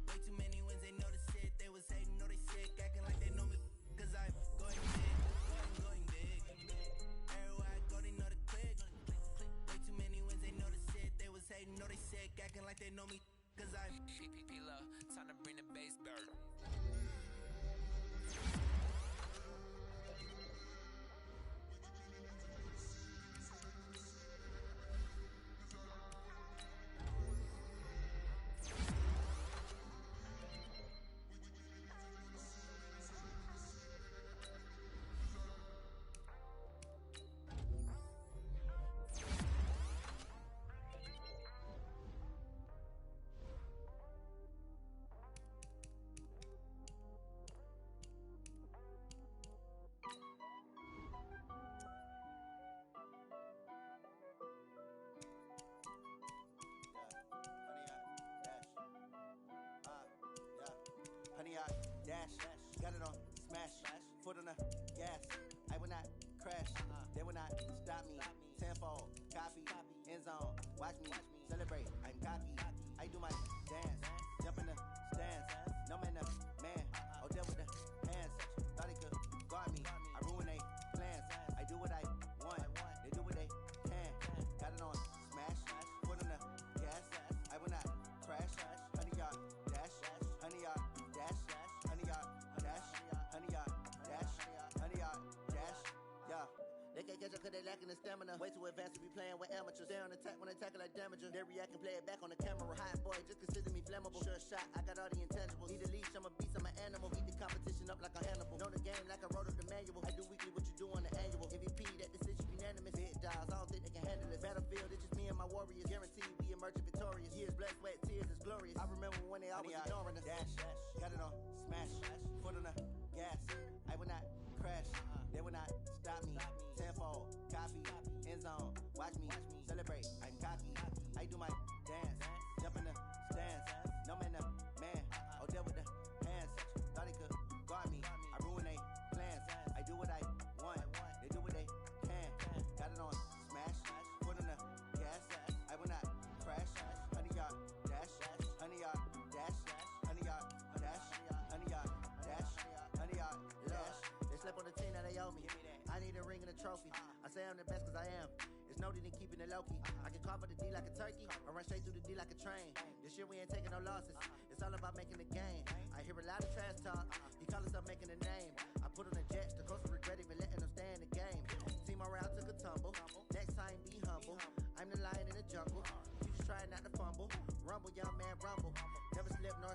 Way too many wins, they know the shit. They was hating, know they sick, acting like they know me, cause I'm going big, going big. Everywhere I go, they know the click. Way too many wins, they know the shit. They was hating, know they sick, acting like they know me, cause I'm P-P-P-Love, time to bring the bass bird. Honey, I dash, got it on smash, foot on the gas. I will not crash, they will not stop me. Tenfold, copy, end zone, watch me celebrate. I'm cocky, I do my dance, jump in the stands. No man, the man, oh deal with the hands. Thought they could guard me, I ruin they plans. I do what I want, they do what they can. Got it on smash, foot on the gas. I will not crash, honey, y'all dash, honey, y'all dash, honey, y'all dash, honey, y'all dash, honey, y'all dash. Yeah, they can catch up cause they lacking the stamina. Way too advanced to be playing with amateurs. Stay on attack when they tackle like damager. They react and play it back on the camera. Hot boy, just consider me flammable. Sure shot, I got all the intangibles. Need a leash, I'm a beast, I'm an animal. Eat the competition up like a Hannibal. Know the game like I wrote up the manual. I do weekly what you do on the annual. MVP, that decision unanimous. Big dials, I don't think they can handle this. Battlefield, it's just me and my warriors. Guaranteed we emerging victorious. Years, blood, sweat, tears, it's glorious. I remember when they always ignoring us. Dash, got it on, smash, foot on the gas. I will not crash, they will not stop me. Tenfold, copy, end zone, watch me celebrate. I'm cocky, I do my dance, jump in the stands. No man, the man, oh deal with the hands. Thought he could guard me, I ruin they plans. I do what I want, they do what they can. Got it on smash, foot on the gas. I will not crash, 100-yard dash, 100-yard dash, 100-yard dash, 100-yard dash, 100-yard dash. They slept on the team that they owe me. I need a ring and a trophy. I say I'm the best cause I am. It's noted in keeping it low-key. I can carve up the D like a turkey, or run straight through the D like a train. This year we ain't taking no losses. It's all about making the game. I hear a lot of trash talk. He call himself making a name. I put on the jets, the coach will regret even letting them stay in the game. Team around took a tumble. Next time be humble. I'm the lion in the jungle. You just try not to fumble. Rumble, young man, rumble. Never slip nor